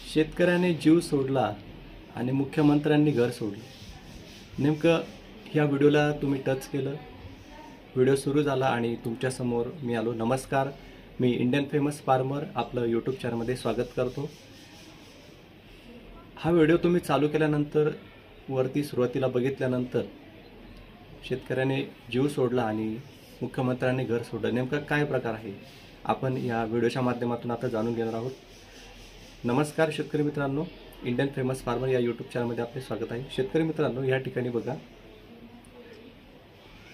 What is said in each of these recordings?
शेतकऱ्याने जीव सोडला आणि मुख्यमंत्र्यांनी घर सोडलं। नेमकं ह्या व्हिडिओला तुम्ही टच केलं, व्हिडिओ सुरू झाला आणि तुमच्यासमोर मी आलो। नमस्कार, मी इंडियन फेमस फार्मर आपलं यूट्यूब चॅनलमध्ये स्वागत करतो। हा व्हिडिओ तुम्ही चालू केल्यानंतर वरती सुरुवातीला बघितल्यानंतर शेतकऱ्याने जीव सोडला आणि मुख्यमंत्र्यांनी घर सोडलं, नेमका काय प्रकार आहे आपण या व्हिडिओच्या माध्यमातून आता जाणून घेणार आहोत। नमस्कार शेतकरी मित्रांनो, इंडियन फेमस फार्मर या यूट्यूब चॅनलमध्ये आपले स्वागत आहे। शेतकरी मित्रांनो, या ठिकाणी बघा,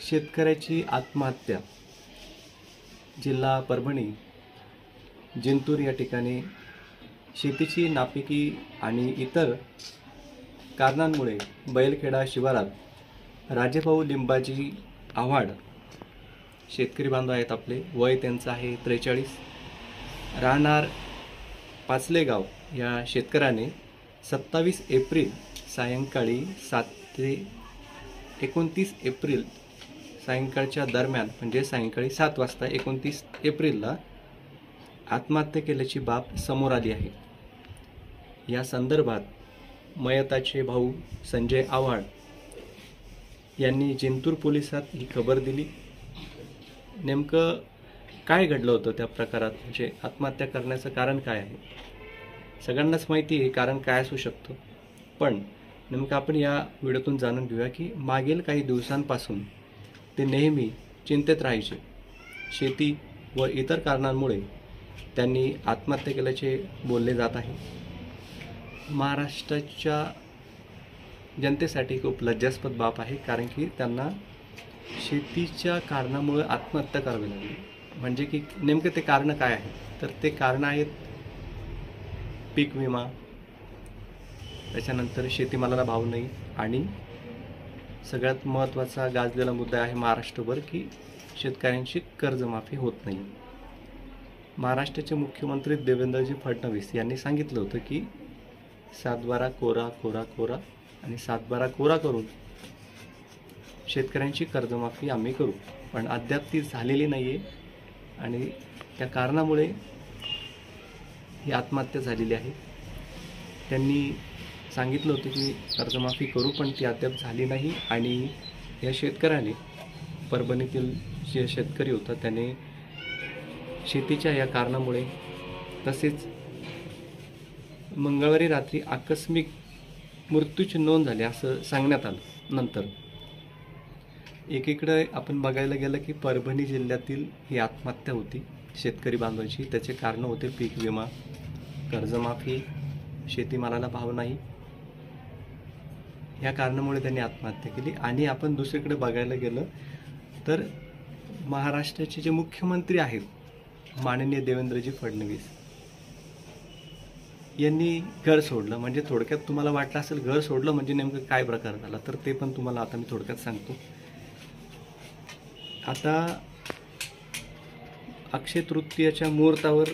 शेतकऱ्याची आत्महत्या, जिल्हा परभणी जिंतूर या ठिकाणी शेतीची नापिकी आणि इतर कारणांमुळे बैलखेडा शिवारात राजेभाऊ लिंबाजी आव्हाड शेतकरी बांधव आहेत आपले, वय त्यांचं आहे 43, राहणार पाचलेगाव या शेतकऱ्याने 27 एप्रिल सायंकाळी 7 ते 29 एप्रिल सायंकाळच्या दरम्यान, म्हणजे सायंकाळी 7 वाजता 29 एप्रिलला आत्महत्या केल्याची बाब समोर आली आहे। या संदर्भात मयताचे भाऊ संजय आव्हाड यांनी जिंतूर पोलिसात ही खबर दिली। नेमकं काय घडलं होतं त्या प्रकारात, म्हणजे आत्महत्या करण्याचं कारण काय आहे? सगळ्यांनाच माहिती आहे कारण काय असू शकतं, पण नेमकं आपण या व्हिडिओतून जाणून घेऊया की मागील काही दिवसांपासून ते नेहमी चिंतेत राहायचे। शेती व इतर कारणांमुळे त्यांनी आत्महत्या केल्याचे बोलले जात आहे। महाराष्ट्राच्या जनतेसाठी खूप लज्जास्पद बाब आहे, कारण की त्यांना शेतीच्या कारणामुळे आत्महत्या करावी लागली। म्हणजे की नेमकं ते कारण काय आहे? तर ते कारण आहेत पीक विमा, त्याच्यानंतर शेतीमालाला भाव नाही, आणि सगळ्यात महत्त्वाचा गाजलेला मुद्दा आहे महाराष्ट्रभर की शेतकऱ्यांची कर्जमाफी होत नाही। महाराष्ट्राचे मुख्यमंत्री देवेंद्रजी फडणवीस यांनी सांगितलं होतं की 7/12 कोरा कोरा कोरा आणि 7/12 कोरा करून शेतकऱ्यांची कर्जमाफी आम्ही करू, पण अद्याप ती झालेली नाही आहे आणि त्या कारणामुळे ही आत्महत्या झालेली आहे। त्यांनी सांगितलं होतं की कर्जमाफी करू, पण ती अद्याप झाली नाही। आणि या शेतकऱ्याने, परभणीतील जे शेतकरी होता, त्याने शेतीच्या या कारणामुळे, तसेच मंगळवारी रात्री आकस्मिक मृत्यूची नोंद झाली असं सांगण्यात आलं। नंतर एकीकडे आपण बघायला गेलं की परभणी जिल्ह्यातील ही आत्महत्या होती शेतकरी बांधवांची। त्याचे कारण होते पीक विमा, कर्जमाफी, शेतीमालाला भाव नाही, या कारणामुळे त्यांनी आत्महत्या केली। आणि आपण दुसरीकडे बघायला गेलं तर महाराष्ट्राचे जे मुख्यमंत्री आहेत माननीय देवेंद्रजी फडणवीस यांनी घर सोडलं। म्हणजे थोडक्यात तुम्हाला वाटलं असेल घर सोडलं म्हणजे नेमकं काय प्रकार झाला, तर ते पण तुम्हाला आता मी थोडक्यात सांगतो। आता अक्षय तृतीयेच्या मुहूर्तावर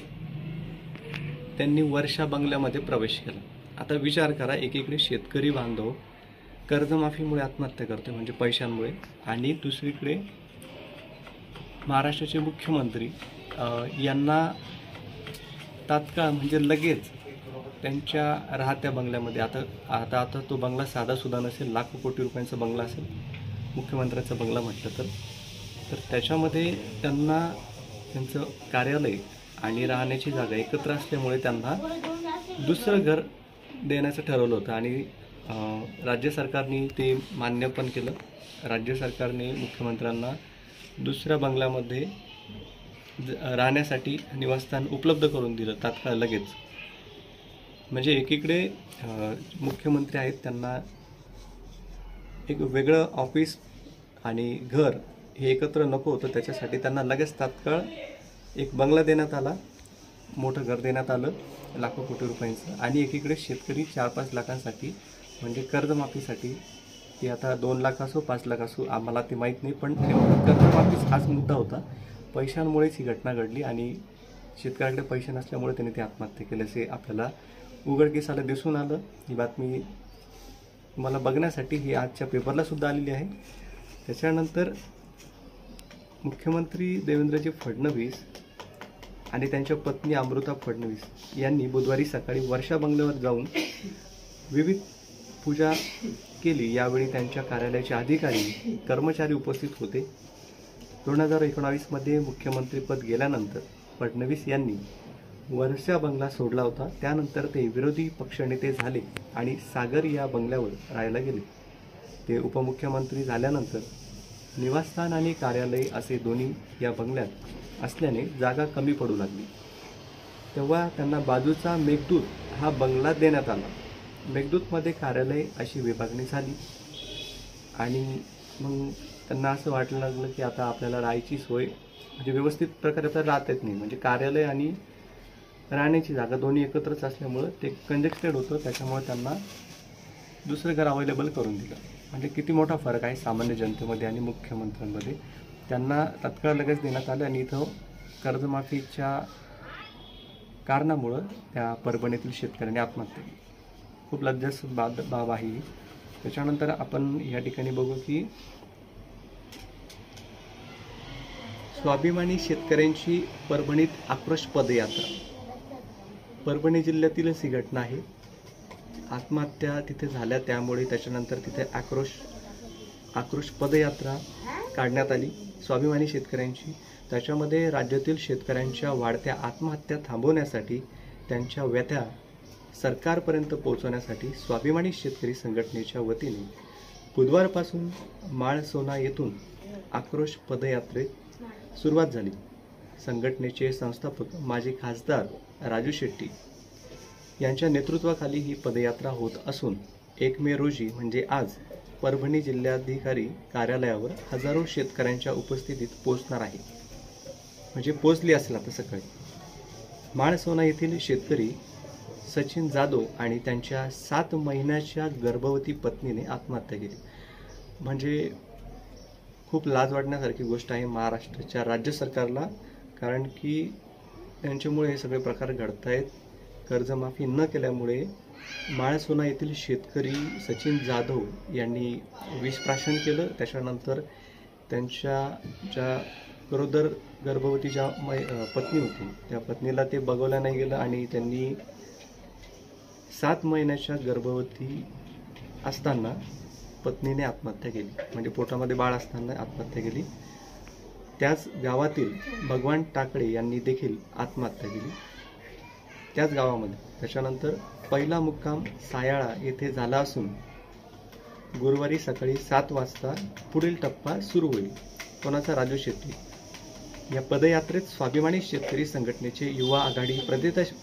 त्यांनी वर्षा बंगल्यामध्ये प्रवेश केला। आता विचार करा, एकीकडे शेतकरी बांधव कर्जमाफीमुळे आत्महत्या करते, म्हणजे पैशांमुळे, आणि दुसरीकडे महाराष्ट्राचे मुख्यमंत्री यांना तात्काळ, म्हणजे लगेच त्यांच्या राहत्या बंगल्यामध्ये, आता तो बंगला साधासुद्धा नसेल, लाखो कोटी रुपयांचा बंगला असेल मुख्यमंत्र्यांचा बंगला म्हटलं तर त्याच्यामध्ये त्यांना त्यांचं कार्यालय आणि राहण्याची जागा एकत्र असल्यामुळे त्यांना दुसरं घर देण्याचं ठरवलं होतं। आणि राज्य सरकारने ते मान्य पण केलं। राज्य सरकारने मुख्यमंत्र्यांना दुसऱ्या बंगल्यामध्ये राहण्यासाठी निवासस्थान उपलब्ध करून दिलं तात्काळ लगेच। म्हणजे एकीकडे मुख्यमंत्री आहेत, त्यांना एक वेगळं ऑफिस आणि घर हे एकत्र नको होतं, त्याच्यासाठी त्यांना लगेच तात्काळ एक बंगला देण्यात आला, मोठं घर देण्यात आलं लाखो कोटी रुपयांचं। आणि एकीकडे शेतकरी 4-5 लाखांसाठी, म्हणजे कर्जमाफीसाठी, ती आता 2 लाख असो 5 लाख असो आम्हाला ते माहीत नाही, पण कर्जमाफीच हाच मुद्दा होता। पैशांमुळेच ही घटना घडली आणि शेतकऱ्याकडे पैसे नसल्यामुळे त्यांनी ती आत्महत्या केल्याचे आपल्याला उघडकीस आलं, दिसून आलं। ही बातमी तुम्हाला बघण्यासाठी ही आजच्या पेपरला सुद्धा आलेली आहे। त्याच्यानंतर मुख्यमंत्री देवेंद्रजी फडणवीस आणि त्यांच्या पत्नी अमृता फडणवीस यांनी बुधवारी सकाळी वर्षा बंगल्यावर जाऊन विविध पूजा केली। यावेळी त्यांच्या कार्यालयाचे अधिकारी कर्मचारी उपस्थित होते। 2019 मध्ये मुख्यमंत्रीपद गेल्यानंतर फडणवीस यांनी वर्षा बंगला सोडला होता। त्यानंतर ते विरोधी पक्षनेते झाले आणि सागर या बंगल्यावर राहायला गेले। ते उपमुख्यमंत्री झाल्यानंतर निवासस्थान आणि कार्यालय असे दोन्ही या बंगल्यात असल्याने जागा कमी पडू लागली। तेव्हा त्यांना बाजूचा मेघदूत हा बंगला देण्यात आला। मेघदूतमध्ये कार्यालय अशी विभागणी झाली आणि मग त्यांना असं वाटलं लागलं की आता आपल्याला राहायची सोय म्हणजे व्यवस्थित प्रकारे आता राहता येत नाही, म्हणजे कार्यालय आणि राहण्याची जागा दोन्ही एकत्रच असल्यामुळं ते कंजेस्टेड होतं। त्याच्यामुळे त्यांना दुसरं घर अवेलेबल करून दिलं। म्हणजे किती मोठा फरक आहे सामान्य जनतेमध्ये आणि मुख्यमंत्र्यांमध्ये। त्यांना तत्काळ लगेच देण्यात आलं आणि इथं कर्जमाफीच्या कारणामुळं त्या परभणीतील शेतकऱ्यांनी आत्महत्या केली। खूप लज्जास्पद बाब आहे। त्याच्यानंतर आपण या ठिकाणी बघू की स्वाभिमानी शेतकऱ्यांची परभणीत आक्रोश पदयात्रा। परभणी जिल्ह्यातीलच ही घटना आहे। आत्महत्या तिथे झाल्या, त्यामुळे त्याच्यानंतर तिथे आक्रोश पदयात्रा काढण्यात आली स्वाभिमानी शेतकऱ्यांची। त्याच्यामध्ये राज्यातील शेतकऱ्यांच्या वाढत्या आत्महत्या थांबवण्यासाठी, त्यांच्या व्यथा सरकारपर्यंत पोहोचवण्यासाठी स्वाभिमानी शेतकरी संघटनेच्या वतीने बुधवारपासून माळसोना येथून आक्रोश पदयात्रेत सुरुवात झाली। संघटनेचे संस्थापक माजी खासदार राजू शेट्टी यांच्या नेतृत्वाखाली ही पदयात्रा होत असून 1 मे रोजी म्हणजे आज परभणी जिल्हाधिकारी कार्यालयावर हजारो शेतकऱ्यांच्या उपस्थितीत पोहोचणार आहे। म्हणजे पोहोचली असेल आता सकाळी। माळसोना येथील शेतकरी सचिन जाधव आणि त्यांच्या 7 महिन्याच्या गर्भवती पत्नीने आत्महत्या केली। म्हणजे खूप लाज वाटण्यासारखी गोष्ट आहे महाराष्ट्राच्या राज्य सरकारला, कारण की त्यांच्यामुळे हे सगळे प्रकार घडत आहेत। कर्जमाफी न केल्यामुळे माळसोना येथील शेतकरी सचिन जाधव यांनी विषप्राशन केलं। त्याच्यानंतर त्यांच्या ज्या गरोदर गर्भवती ज्या पत्नी होती त्या पत्नीला ते बघवलं नाही गेलं आणि त्यांनी 7 महिन्याच्या गर्भवती असताना पत्नीने आत्महत्या केली, म्हणजे पोटामध्ये बाळ असताना आत्महत्या केली। त्याच गावातील भगवान टाकळे यांनी देखील आत्महत्या केली त्याच गावामध्ये। त्याच्यानंतर पहिला मुक्काम सायाळा येथे झाला असून गुरुवारी सकाळी 7 वाजता पुढील टप्पा सुरू होईल। कोणाचा? राजू शेट्टी। या पदयात्रेत स्वाभिमानी शेतकरी संघटनेचे युवा आघाडी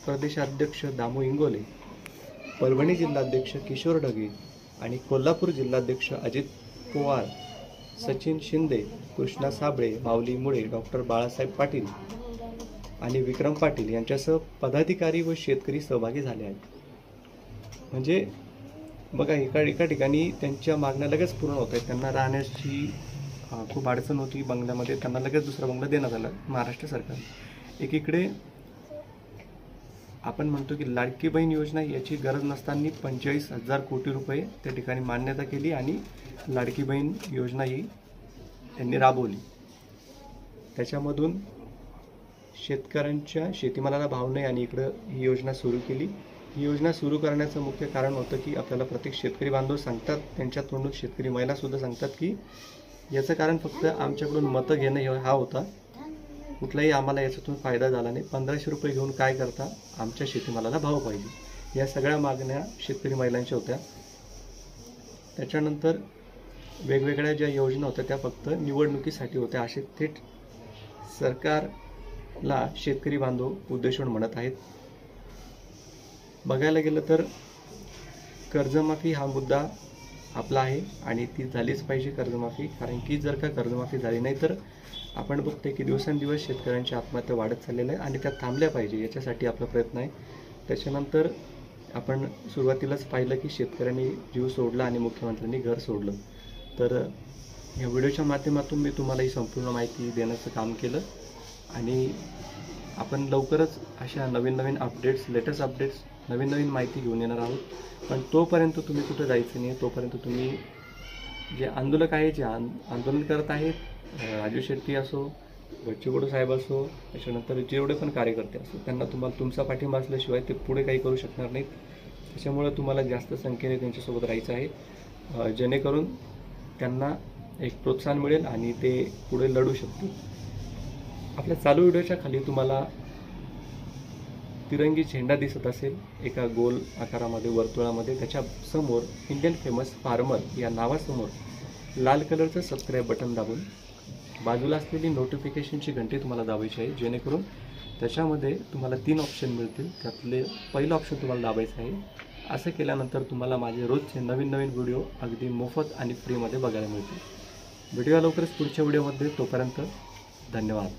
प्रदेशाध्यक्ष दामू इंगोले, परभणी जिल्हाध्यक्ष किशोर ढगे आणि कोल्हापूर जिल्हाध्यक्ष अजित पवार, सचिन शिंदे, कृष्णा साबळे, माऊली मुळे, डॉक्टर बाळासाहेब पाटील आणि विक्रम पाटील यांच्यासह पदाधिकारी व शेतकरी सहभागी झाले आहेत। म्हणजे बघा, एका ठिकाणी त्यांच्या मागण्या लगेच पूर्ण होत आहेत। त्यांना राहण्याची खूप अडचण होती बंगल्यामध्ये, त्यांना लगेच दुसरा बंगला देण्यात आला महाराष्ट्र सरकार। एकीकडे आपण म्हणतो की लाडकी बहीण योजना याची गरज नसताना 45,000 कोटी रुपये त्या ठिकाणी मान्यता केली आणि लाडकी बहीण योजना ही त्यांनी राबवली। त्याच्यामधून शेतकऱ्यांच्या शेतीमालाला भाव नाही आणि इकडं ही योजना सुरू केली। ही योजना सुरू करण्याचं मुख्य कारण होतं की आपल्याला प्रत्येक शेतकरी बांधव सांगतात, त्यांच्या तोंडून शेतकरी महिलासुद्धा सांगतात की याचं कारण फक्त आमच्याकडून मतं घेणं हा होता, कुठलाही आम्हाला याच्यातून फायदा झाला नाही। 1500 रुपये घेऊन काय करता, आमच्या शेतीमालाला भाव पाहिजे। या सगळ्या मागण्या शेतकरी महिलांच्या होत्या। त्याच्यानंतर वेगवेगळ्या ज्या योजना होत्या त्या फक्त निवडणुकीसाठी होत्या, असे थेट सरकारला शेतकरी बांधव उद्देशून म्हणत आहेत। बघायला गेलं तर कर्जमाफी हा मुद्दा आपला आहे आणि ती झालीच पाहिजे कर्जमाफी, कारण की जर का कर्जमाफी झाली नाही तर आपण बघतोय की दिवसेंदिवस शेतकऱ्यांची आत्महत्या वाढत चाललेल्या आहे आणि त्या थांबल्या पाहिजे, याच्यासाठी आपला प्रयत्न आहे। त्याच्यानंतर आपण सुरुवातीलाच पाहिलं की शेतकऱ्यांनी जीव सोडला आणि मुख्यमंत्र्यांनी घर सोडलं। तर या व्हिडिओच्या माध्यमातून मी तुम्हाला ही संपूर्ण माहिती देण्याचं काम केलं आणि आपण लवकरच अशा नवीन अपडेट्स, लेटेस्ट अपडेट्स, नवीन माहिती घेऊन येणार आहोत। पण तोपर्यंत तुम्ही कुठे जायचं नाही, तोपर्यंत तुम्ही जे आंदोलक आहे, जे आंदोलन करत आहेत, राजू शेट्टी असो बच्चूकडू साहेब असो, त्याच्यानंतर जेवढे पण कार्यकर्ते असो, त्यांना तुम्हाला तुमचा पाठिंबा असल्याशिवाय ते पुढे काही करू शकणार नाहीत. त्याच्यामुळे तुम्हाला जास्त संख्येने त्यांच्यासोबत राहायचं आहे, जेणेकरून त्यांना एक प्रोत्साहन मिळेल आणि ते पुढे लढू शकतील. आपल्या चालू व्हिडिओच्या खाली तुम्हाला तिरंगी झेंडा दिसत असेल एका गोल आकारामध्ये वर्तुळामध्ये. त्याच्या समोर इंडियन फेमस फार्मर या नावासमोर लाल कलरचं सबस्क्राईब बटन दाबून बाजूला असलेली नोटिफिकेशनची घंटी तुम्हाला दाबायची आहे, जेणेकरून त्याच्यामध्ये तुम्हाला 3 ऑप्शन मिळतील. त्यातले पहिलं ऑप्शन तुम्हाला दाबायचं आहे. असं केल्यानंतर तुम्हाला माझे रोजचे नवीन व्हिडिओ अगदी मोफत आणि फ्रीमध्ये बघायला मिळतील. भेटूया लवकरच पुढच्या व्हिडिओमध्ये. तोपर्यंत धन्यवाद.